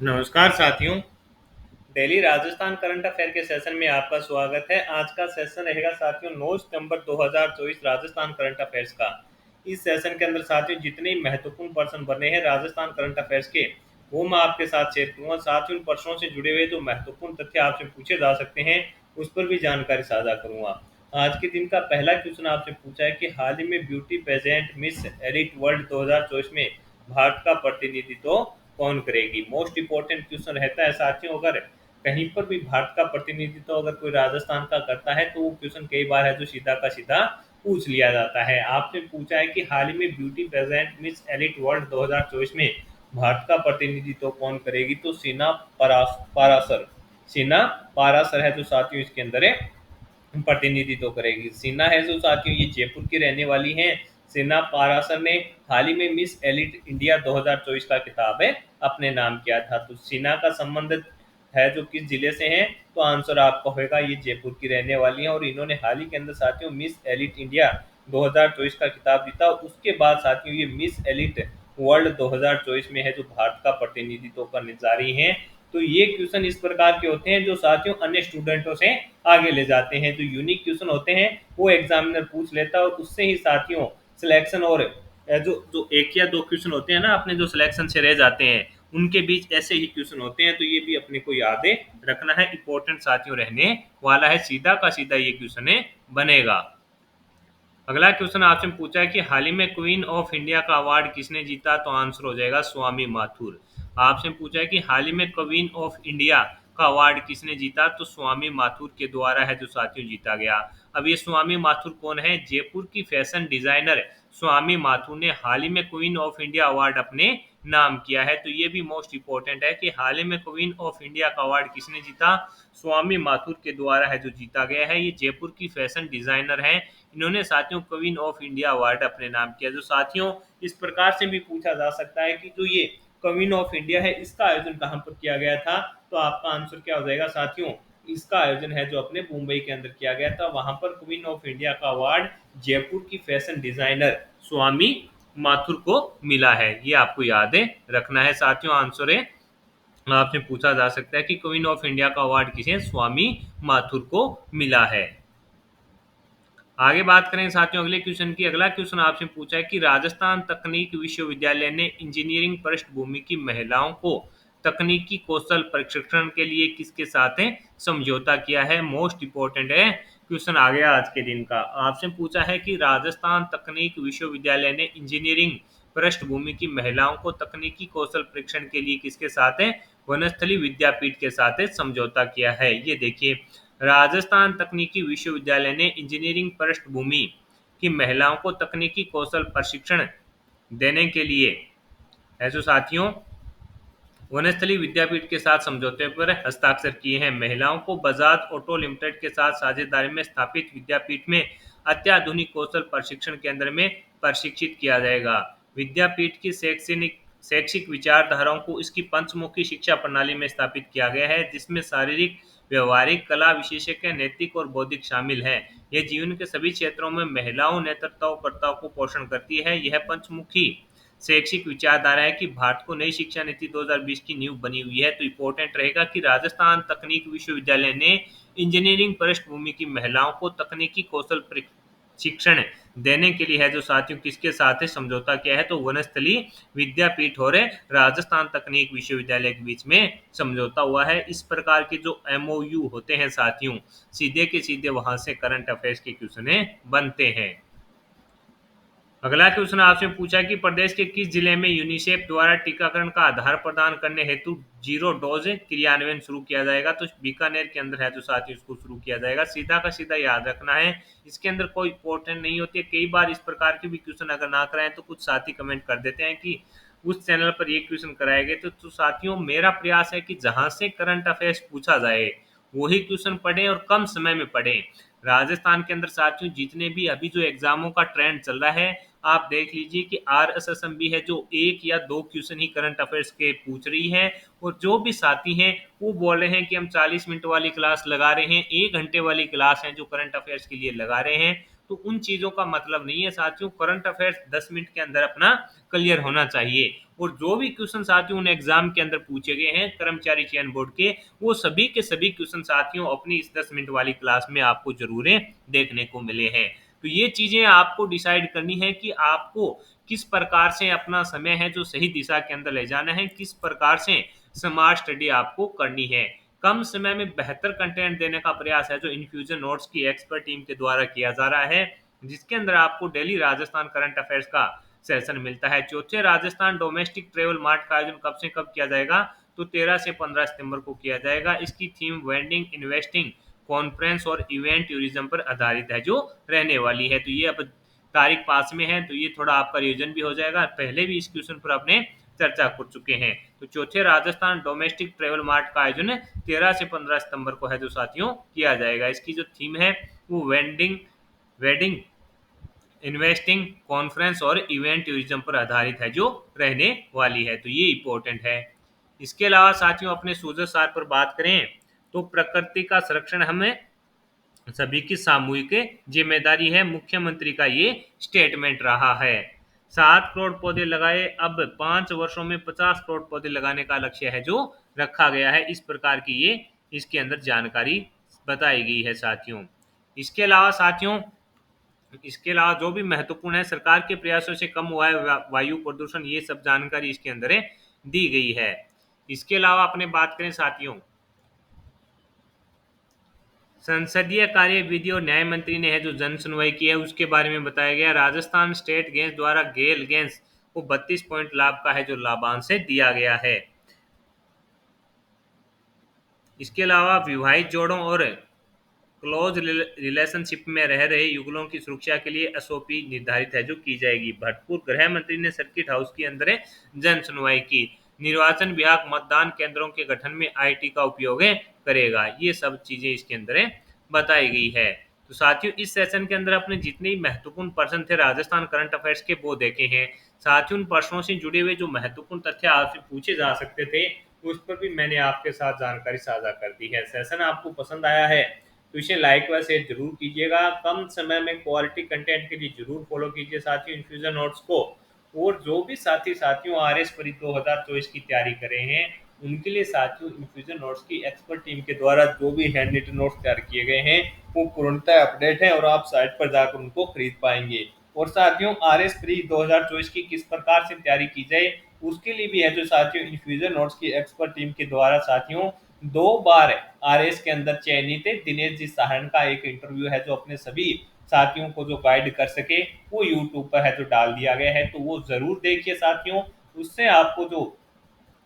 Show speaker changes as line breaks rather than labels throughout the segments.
नमस्कार साथियों। Delhi Rajasthan current affair के सेशन में आपका स्वागत है। आज का सेशन रहेगा साथियों 9 सितंबर 2024 राजस्थान करंट अफेयर्स का। इस सेशन के अंदर साथियों जितने महत्वपूर्ण प्रश्न बने हैं राजस्थान करंट अफेयर्स के, वो मैं आपके साथ शेयर करूंगा। साथ ही उन प्रश्नों से जुड़े हुए जो महत्वपूर्ण तथ्य आपसे पूछे जा सकते हैं उस पर भी जानकारी साझा करूंगा। आज के दिन का पहला क्वेश्चन आपसे पूछा है कि हाल ही में beauty pageant Miss Elite World 2024 में भारत का प्रतिनिधित्व कौन करेगी। मोस्ट इंपॉर्टेंट क्वेश्चन रहता है साथियों। अगर कहीं पर भी भारत का प्रतिनिधित्व अगर कोई राजस्थान का करता है तो वो क्वेश्चन कई बार है जो सीधा का सीधा पूछ लिया जाता है। आपसे पूछा है कि हाल ही में beauty pageant Miss Elite World 2024 में भारत का प्रतिनिधित्व कौन करेगी, तो पारासर सीना पारासर है जो साथियों इसके अंदर है प्रतिनिधित्व करेगी। सिन्हा है जो साथियों ये जयपुर की रहने वाली हैं। सिन्हा पारासर ने हाल ही में मिस एलिट इंडिया 2024 का खिताब है अपने नाम किया था। तो सिन्हा का संबंध है जो किस जिले से है, तो आंसर आपका होगा ये जयपुर की रहने वाली हैं और इन्होंने हाल ही के अंदर साथियों मिस एलिट इंडिया 2024 का खिताब जीता। उसके बाद साथियों ये मिस एलिट वर्ल्ड 2024 में है जो भारत का प्रतिनिधित्व करने जा रही हैं। तो ये क्वेश्चन इस प्रकार के होते हैं जो साथियों अन्य स्टूडेंटों से आगे ले जाते हैं। जो यूनिक क्वेश्चन होते हैं वो एग्जामिनर पूछ लेता है और उससे ही साथियों सिलेक्शन और जो जो एक या दो क्वेश्चन होते हैं ना अपने जो सिलेक्शन से रह जाते हैं उनके बीच ऐसे ही क्वेश्चन होते हैं। तो ये भी अपने को याद रखना है, इंपॉर्टेंट साथियों रहने वाला है। सीधा का सीधा ये क्वेश्चन बनेगा। अगला क्वेश्चन आपसे पूछा है कि हाल ही में क्वीन ऑफ इंडिया का अवार्ड किसने जीता, तो आंसर हो जाएगा स्वामी माथुर। आपसे पूछा है कि हाल ही में क्वीन ऑफ इंडिया का अवार्ड किसने जीता, तो स्वामी माथुर के द्वारा है जो साथियों जीता गया। अब ये स्वामी माथुर कौन है? जयपुर की फैशन डिजाइनर स्वामी माथुर ने हाल ही में क्वीन ऑफ इंडिया अवार्ड अपने नाम किया है। तो ये भी मोस्ट इंपॉर्टेंट है कि हाल ही में क्वीन ऑफ इंडिया का अवार्ड किसने जीता, स्वामी माथुर के द्वारा है जो जीता गया है। ये जयपुर की फैशन डिजाइनर हैं, इन्होंने साथियों क्वीन ऑफ इंडिया अवार्ड अपने नाम किया। जो साथियों इस प्रकार से भी पूछा जा सकता है कि जो ये क्वीन ऑफ इंडिया है इसका आयोजन कहाँ पर किया गया था, तो आपका आंसर क्या हो जाएगा साथियों, इसका आयोजन है जो अपने मुंबई के अंदर किया गया था। वहां पर क्वीन ऑफ इंडिया का अवार्ड जयपुर की फैशन डिजाइनर स्वामी माथुर को मिला है। ये आपको याद रखना है साथियों। आंसर है आपसे पूछा जा सकता है कि क्वीन ऑफ इंडिया का अवार्ड किसे, स्वामी माथुर को मिला है। आगे बात करें साथियों अगले क्वेश्चन की। अगला क्वेश्चन आपसे पूछा है कि राजस्थान तकनीक विश्वविद्यालय ने इंजीनियरिंग पृष्ठभूमि की महिलाओं को तकनीकी कौशल प्रशिक्षण के लिए किसके साथ समझौता किया है। मोस्ट इंपोर्टेंट है क्वेश्चन आ गया आज के दिन का। आपसे पूछा है कि राजस्थान तकनीक विश्वविद्यालय ने इंजीनियरिंग पृष्ठभूमि की महिलाओं को तकनीकी कौशल प्रशिक्षण के लिए किसके साथ वनस्थली विद्यापीठ के साथ समझौता किया है। ये देखिए, राजस्थान तकनीकी विश्वविद्यालय ने इंजीनियरिंग पृष्ठभूमि की महिलाओं को तकनीकी कौशल प्रशिक्षण देने के लिए ऐसे साथियों वनस्थली विद्यापीठ के साथ समझौते पर हस्ताक्षर किए हैं। महिलाओं को बजाज ऑटो लिमिटेड के साथ साझेदारी में स्थापित विद्यापीठ में अत्याधुनिक कौशल प्रशिक्षण केंद्र में प्रशिक्षित किया जाएगा। विद्यापीठ की शैक्षिक विचारधाराओं को इसकी पंचमुखी शिक्षा प्रणाली में स्थापित किया गया है, जिसमें शारीरिक, व्यवहारिक, कला, विशेषज्ञ, नैतिक और बौद्धिक शामिल हैं। यह जीवन के सभी क्षेत्रों में महिलाओं नेतृत्वकर्ताओं को पोषण करती है। यह पंचमुखी शैक्षिक विचारधारा है कि भारत को नई शिक्षा नीति 2020 की नींव बनी हुई है। तो इम्पोर्टेंट रहेगा कि राजस्थान तकनीक विश्वविद्यालय ने इंजीनियरिंग पृष्ठभूमि की महिलाओं को तकनीकी कौशल प्रशिक्षण देने के लिए है जो साथियों किसके साथ समझौता किया है, तो वनस्थली विद्यापीठ और राजस्थान तकनीक विश्वविद्यालय के बीच में समझौता हुआ है। इस प्रकार के जो एमओयू होते हैं साथियों, सीधे के सीधे वहां से करंट अफेयर्स के क्वेश्चन बनते हैं। अगला क्वेश्चन आपसे पूछा कि प्रदेश के किस जिले में यूनिसेफ द्वारा टीकाकरण का आधार प्रदान करने हेतु जीरो डोज क्रियान्वयन शुरू किया जाएगा, तो बीकानेर के अंदर है जो साथ ही उसको शुरू किया जाएगा। सीधा का सीधा याद रखना है, इसके अंदर कोई इंपॉर्टेंट नहीं होती है। कई बार इस प्रकार के भी क्वेश्चन अगर ना कराएं तो कुछ साथी कमेंट कर देते हैं कि उस चैनल पर ये क्वेश्चन कराए गए। तो साथियों मेरा प्रयास है कि जहां से करंट अफेयर्स पूछा जाए वही क्वेश्चन पढ़ें और कम समय में पढ़ें। राजस्थान के अंदर साथियों जितने भी अभी जो एग्जामों का ट्रेंड चल रहा है, आप देख लीजिए कि आरएसएसएमबी है जो एक या दो क्वेश्चन ही करंट अफेयर्स के पूछ रही है, और जो भी साथी हैं वो बोल रहे हैं कि हम 40 मिनट वाली क्लास लगा रहे हैं, 1 घंटे वाली क्लास है जो करंट अफेयर्स के लिए लगा रहे हैं। तो उन चीज़ों का मतलब नहीं है साथियों। करंट अफेयर्स 10 मिनट के अंदर अपना क्लियर होना चाहिए। और जो भी क्वेश्चन साथियों उन एग्जाम के अंदर पूछे गए हैं कर्मचारी चयन बोर्ड के, वो सभी के सभी क्वेश्चन साथियों अपनी इस 10 मिनट वाली क्लास में आपको जरूर देखने को मिले हैं। तो ये चीजें आपको डिसाइड करनी है कि आपको किस प्रकार से अपना समय है जो सही दिशा के अंदर ले जाना है, किस प्रकार से स्मार्ट स्टडी आपको करनी है। कम समय में बेहतर कंटेंट देने का प्रयास है जो इन्फ्यूजन नोट्स की एक्सपर्ट टीम के द्वारा किया जा रहा है, जिसके अंदर आपको डेली राजस्थान करंट अफेयर्स का सेशन मिलता है। चौथे राजस्थान डोमेस्टिक ट्रेवल मार्ट का आयोजन कब से कब किया जाएगा, तो 13 से 15 सितंबर को किया जाएगा। इसकी थीम वेंडिंग इन्वेस्टिंग कॉन्फ्रेंस और इवेंट टूरिज्म पर आधारित है जो रहने वाली है। तो ये अब तारीख पास में है, तो ये थोड़ा आपका रिवीजन भी हो जाएगा, पहले भी इस क्वेश्चन पर आपने चर्चा कर चुके हैं। तो चौथे राजस्थान डोमेस्टिक ट्रेवल मार्ट का आयोजन 13 से 15 सितंबर को है जो साथियों किया जाएगा। इसकी जो थीम है वो वेडिंग इन्वेस्टिंग कॉन्फ्रेंस और इवेंट टूरिज्म पर आधारित है जो रहने वाली है। तो ये इंपॉर्टेंट है। इसके अलावा साथियों अपने सूझ सार पर बात करें तो प्रकृति का संरक्षण हमें सभी की सामूहिक जिम्मेदारी है, मुख्यमंत्री का ये स्टेटमेंट रहा है। 7 करोड़ पौधे लगाए, अब 5 वर्षों में 50 करोड़ पौधे लगाने का लक्ष्य है जो रखा गया है। इस प्रकार की ये इसके अंदर जानकारी बताई गई है साथियों। इसके अलावा साथियों इसके अलावा जो भी महत्वपूर्ण है, सरकार के प्रयासों से कम हुआ है वायु प्रदूषण, ये सब जानकारी इसके अंदर दी गई है। इसके अलावा अपने बात करें साथियों, संसदीय कार्य विधि और न्याय मंत्री ने है जो जन सुनवाई की है उसके बारे में बताया गया। राजस्थान स्टेट गैस द्वारा गेल गैस को 32 पॉइंट लाभ का है जो लाभांश से दिया गया है। इसके अलावा विवाहित जोड़ों और क्लोज रिलेशनशिप में रह रहे युगलों की सुरक्षा के लिए एसओपी निर्धारित है जो की जाएगी। भरतपुर गृह मंत्री ने सर्किट हाउस के अंदर जन सुनवाई की। निर्वाचन विभाग मतदान केंद्रों के गठन में आईटी का उपयोग करेगा। ये सब चीजें इसके अंदर बताई गई है। तो साथियों इस सेशन के अंदर अपने जितने महत्वपूर्ण प्रश्न थे राजस्थान करंट अफेयर्स के वो देखे हैं। साथियों उन प्रश्नों से जुड़े हुए जो महत्वपूर्ण तथ्य आपसे पूछे जा सकते थे उस पर भी मैंने आपके साथ जानकारी साझा कर दी है। सेशन आपको पसंद आया है तो इसे लाइक व शेयर जरूर कीजिएगा। कम समय में क्वालिटी कंटेंट के लिए जरूर फॉलो कीजिए साथियों इन्फ्यूजन नोट्स को। और जो भी साथियों आरएस परी 2024 की तैयारी कर रहे हैं उनके लिए साथियों इन्फ्यूजन नोट्स की एक्सपर्ट टीम के द्वारा जो भी हैंड रिटन नोट्स तैयार किए गए हैं वो पूर्णतः अपडेट है और आप साइट पर जाकर उनको खरीद पाएंगे। और साथियों आरएस प्री 2024 की किस प्रकार से तैयारी की जाए उसके लिए भी है जो साथियों इन्फ्यूजन नोट्स की एक्सपर्ट टीम के द्वारा साथियों 2 बार आरएस के अंदर चयनित दिनेश जी साहन का एक इंटरव्यू है जो अपने सभी साथियों को जो गाइड कर सके वो यूट्यूब पर है जो डाल दिया गया है। तो वो जरूर देखिए साथियों, उससे आपको जो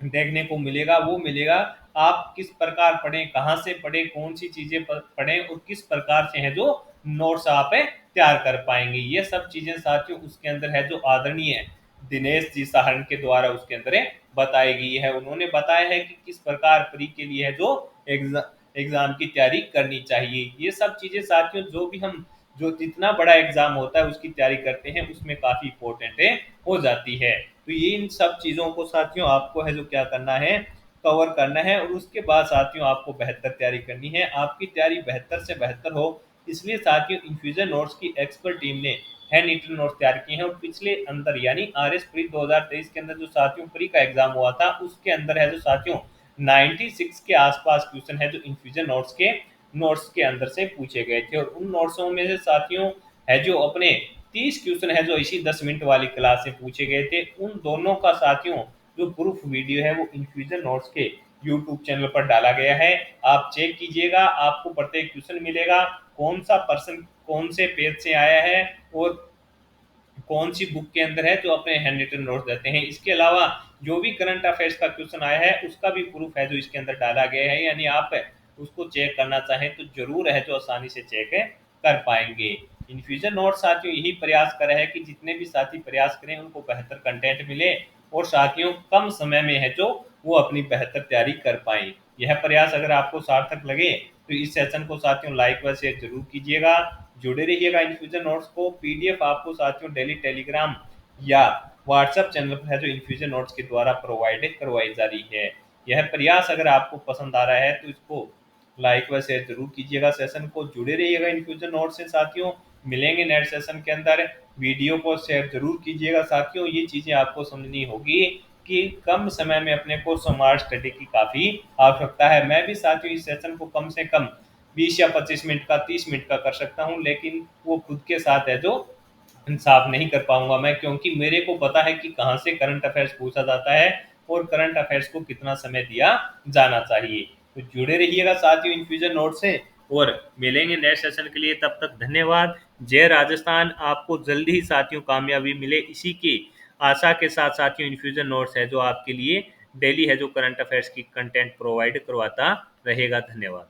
देखने को मिलेगा वो मिलेगा आप किस प्रकार पढ़ें, कहाँ से पढ़ें, कौन सी चीजें पढ़ें और किस प्रकार से है जो नोट्स आप तैयार कर पाएंगे। ये सब चीजें साथियों उसके अंदर है जो आदरणीय दिनेश जी सहारण के द्वारा उसके अंदर बताई गई है। उन्होंने बताया है कि किस प्रकार प्री के लिए है जो एग्जाम की तैयारी करनी चाहिए। ये सब चीजें साथियों जो भी हम जो जितना बड़ा एग्जाम होता है उसकी तैयारी करते हैं उसमें काफी इंपॉर्टेंट हो जाती है। तो ये इन सब चीज़ों को साथियों आपको है जो क्या करना है कवर करना है और उसके बाद साथियों आपको बेहतर तैयारी करनी है। आपकी तैयारी बेहतर से बेहतर हो इसलिए साथियों इन्फ्यूजन नोट्स की एक्सपर्ट टीम ने हैंड रिटन नोट्स तैयार किए हैं। और पिछले अंदर यानी आरएस प्री 2023 के अंदर जो साथियों प्री का एग्जाम हुआ था उसके अंदर है जो साथियों 96 के आसपास क्वेश्चन है जो इन्फ्यूजन नोट्स के अंदर से पूछे गए थे। और उन नोट्सों में से साथियों है जो अपने 30 क्वेश्चन है जो इसी 10 मिनट वाली क्लास से पूछे गए थे। उन दोनों का साथियों जो प्रूफ वीडियो है वो इन्फ्यूजन नोट्स के यूट्यूब चैनल पर डाला गया है। आप चेक कीजिएगा, आपको प्रत्येक क्वेश्चन मिलेगा, कौन सा पर्सन कौन से पेज से आया है और कौन सी बुक के अंदर है जो अपने हैंड रिटन नोट्स देते हैं। इसके अलावा जो भी करंट अफेयर्स का क्वेश्चन आया है उसका भी प्रूफ है जो इसके अंदर डाला गया है, यानी आप उसको चेक करना चाहें तो जरूर है जो आसानी से चेक कर पाएंगे। इन्फ्यूजन नोट साथियों यही प्रयास कर रहे हैं कि जितने भी साथी प्रयास करें उनको बेहतर कंटेंट मिले और साथियों कम समय में है जो वो अपनी बेहतर तैयारी कर पाए। यह प्रयास अगर आपको सार्थक लगे तो इस सेशन को साथियों लाइक व शेयर जरूर कीजिएगा। जुड़े रहिएगा इन्फ्यूजन नोट्स को। पीडीएफ आपको साथियों डेली टेलीग्राम या व्हाट्सएप चैनल पर है जो इन्फ्यूजन नोट्स के द्वारा प्रोवाइड करवाई जा रही है। यह प्रयास अगर आपको पसंद आ रहा है तो इसको लाइक व शेयर जरूर कीजिएगा। सेशन को जुड़े रहिएगा इन्फ्यूजन नोट्स से साथियों। मिलेंगे नेक्स्ट सेशन के अंदर। वीडियो को शेयर जरूर कीजिएगा साथियों। ये चीज़ें आपको समझनी होगी कि कम समय में अपने को स्मार्ट स्टडी की काफ़ी आवश्यकता है। मैं भी साथियों इस सेशन को कम से कम 20 या 25 मिनट का, 30 मिनट का कर सकता हूँ, लेकिन वो खुद के साथ है जो इंसाफ नहीं कर पाऊंगा मैं, क्योंकि मेरे को पता है कि कहाँ से करंट अफेयर्स पूछा जाता है और करंट अफेयर्स को कितना समय दिया जाना चाहिए। तो जुड़े रहिएगा साथियों इन्फ्यूजन नोट से, और मिलेंगे नेक्स्ट सेशन के लिए। तब तक धन्यवाद। जय राजस्थान। आपको जल्दी ही साथियों कामयाबी मिले, इसी की आशा के साथ साथियों इन्फ्यूजन नोट्स है जो आपके लिए डेली है जो करंट अफेयर्स की कंटेंट प्रोवाइड करवाता रहेगा। धन्यवाद।